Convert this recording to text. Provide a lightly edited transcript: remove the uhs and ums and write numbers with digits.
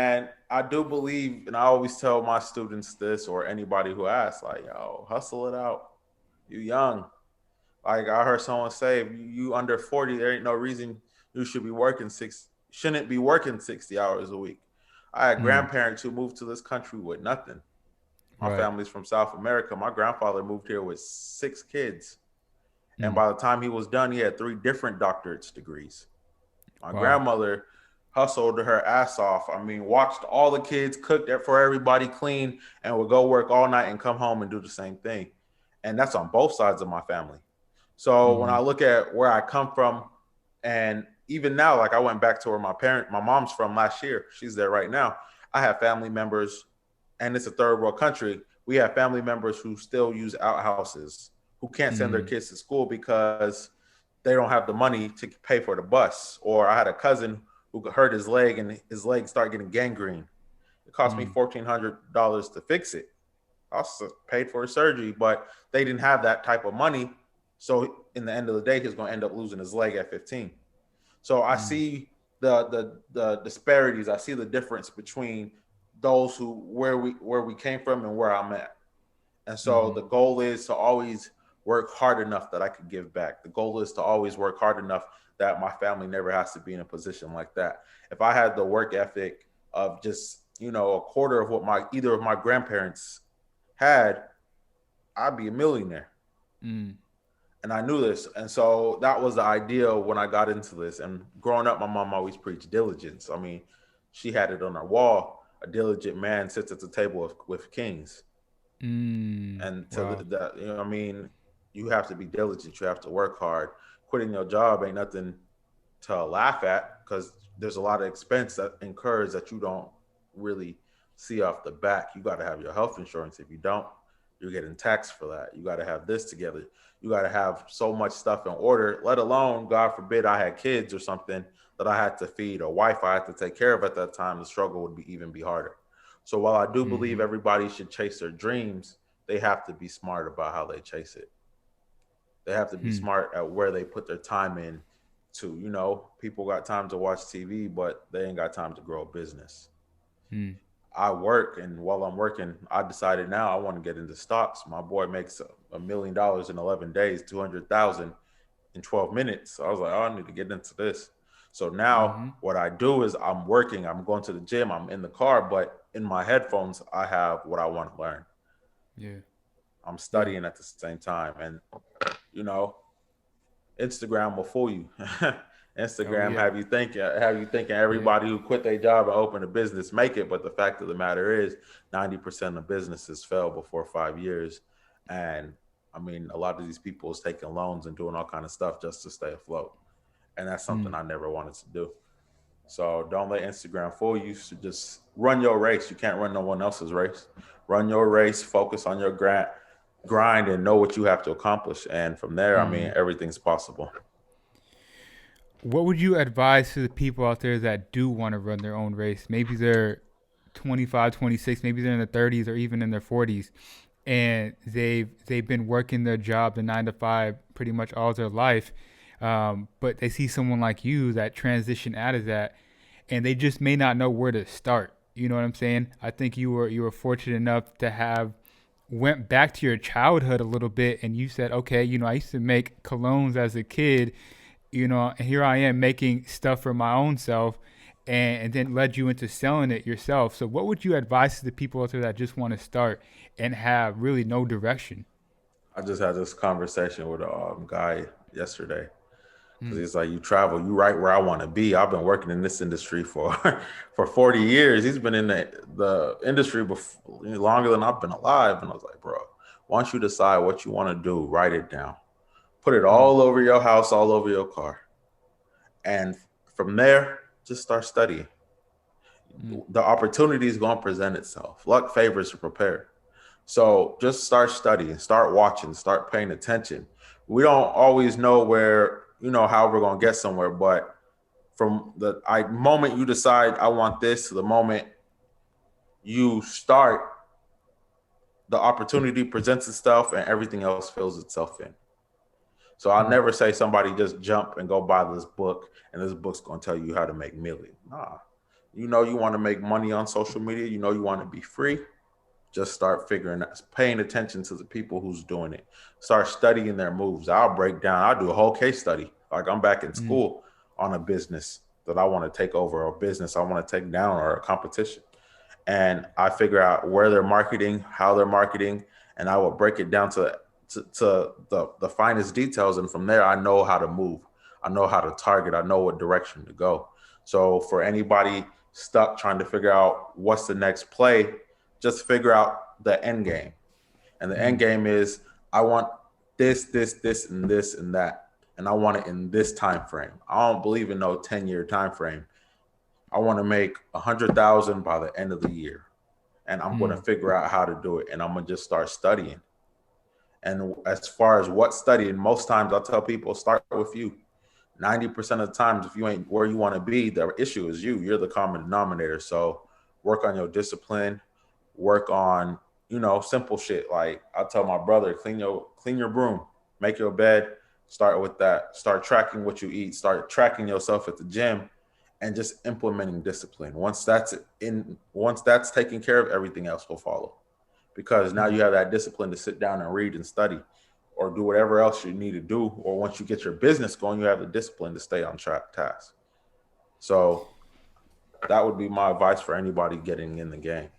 And I do believe, and I always tell my students this or anybody who asks, like, yo, hustle it out. You young. Like I heard someone say, if you under 40, there ain't no reason you should be working shouldn't be working 60 hours a week. I had Mm, grandparents who moved to this country with nothing. My right. family's from South America. My grandfather moved here with 6 kids. And Mm, by the time he was done, he had 3 different doctorate degrees. My wow. grandmother hustled her ass off. I mean, watched all the kids, cooked it for everybody, clean, and would go work all night and come home and do the same thing. And that's on both sides of my family. So when Mm-hmm. I look at where I come from, and even now, like I went back to where my mom's from last year. She's there right now. I have family members, and it's a third world country. We have family members who still use outhouses, who can't send their Mm, kids to school because they don't have the money to pay for the bus. Or I had a cousin who hurt his leg and his leg started getting gangrene. It cost me mm, $1,400 to fix it. I also paid for his surgery, but they didn't have that type of money. So in the end of the day, he's going to end up losing his leg at 15. So I mm, see the disparities. I see the difference between those who where we came from and where I'm at. And so mm-hmm. the goal is to always work hard enough that I could give back. The goal is to always work hard enough that my family never has to be in a position like that. If I had the work ethic of just, a quarter of what my either of my grandparents had, I'd be a millionaire. Mm, And I knew this. And so that was the idea when I got into this. And growing up, my mom always preached diligence. I mean, she had it on her wall. A diligent man sits at the table with kings. mm, And to wow. that, I mean, you have to be diligent. You have to work hard. Quitting your job ain't nothing to laugh at because there's a lot of expense that incurs that you don't really see off the back. You got to have your health insurance. If you don't, you're getting taxed for that. You got to have this together. You got to have so much stuff in order, let alone, God forbid, I had kids or something that I had to feed, or wife I had to take care of at that time. The struggle would even be harder. So while I do believe Mm-hmm. everybody should chase their dreams, they have to be smart about how they chase it. They have to be Hmm. smart at where they put their time in to, people got time to watch TV, but they ain't got time to grow a business. Hmm. I work, and while I'm working, I decided now I want to get into stocks. My boy makes $1 million in 11 days, 200,000 in 12 minutes. So I was like, oh, I need to get into this. So now Mm-hmm. what I do is I'm working, I'm going to the gym, I'm in the car, but in my headphones, I have what I want to learn. Yeah. I'm Yeah. studying at the same time. And, you know, Instagram will fool you. Oh Instagram yeah. have you thinking Yeah. everybody who quit their job and open a business make it, but the fact of the matter is 90% of businesses fail before 5 years. And I mean, a lot of these people is taking loans and doing all kind of stuff just to stay afloat. And that's something Hmm. I never wanted to do. So don't let Instagram fool you. You should just run your race. You can't run no one else's race. Run your race, focus on your grind and know what you have to accomplish. And from there, I Hmm. mean, everything's possible. What would you advise to the people out there that do want to run their own race? Maybe they're 25, 26, maybe they're in their 30s or even in their 40s, and they've been working their job, the 9 to 5, pretty much all their life. But they see someone like you that transition out of that, and they just may not know where to start. You know what I'm saying? I think you were fortunate enough to have went back to your childhood a little bit, and you said, okay, I used to make colognes as a kid, and here I am making stuff for my own self, and then led you into selling it yourself. So what would you advise to the people out there that just want to start and have really no direction? I just had this conversation with a guy yesterday because Mm, he's like, "You travel, you right where I want to be. I've been working in this industry for for 40 years. He's been in the industry longer than I've been alive." And I was like, "Bro, once you decide what you want to do, write it down, put it mm, all over your house, all over your car, and from there, just start studying. mm, The opportunity is going to present itself. Luck favors the prepared. So just start studying, start watching, start paying attention. We don't always know how we're going to get somewhere, but from the moment you decide I want this to the moment you start, the opportunity presents itself and everything else fills itself in. So I'll mm, never say somebody just jump and go buy this book and this book's going to tell you how to make millions. Nah, You know you want to make money on social media. You know you want to be free. Just start figuring out, paying attention to the people who's doing it. Start studying their moves. I'll break down. I'll do a whole case study. Like I'm back in Mm. school on a business that I want to take over, or a business I want to take down, or a competition. And I figure out where they're marketing, how they're marketing, and I will break it down to the finest details. And from there, I know how to move. I know how to target. I know what direction to go. So for anybody stuck trying to figure out what's the next play, just figure out the end game. And the end Mm. game is I want this, and that. And I want it in this time frame. I don't believe in no 10-year time frame. I want to make 100,000 by the end of the year. And I'm going to Mm. figure out how to do it. And I'm going to just start studying. And as far as what studying, most times I'll tell people start with you. 90% of the times, if you ain't where you want to be, the issue is you. You're the common denominator. So work on your discipline, work on, simple shit. Like I tell my brother, clean your broom, make your bed, start with that. Start tracking what you eat, start tracking yourself at the gym, and just implementing discipline. Once that's taken care of, everything else will follow. Because now Mm. you have that discipline to sit down and read and study or do whatever else you need to do. Or once you get your business going, you have the discipline to stay on track task. So that would be my advice for anybody getting in the game.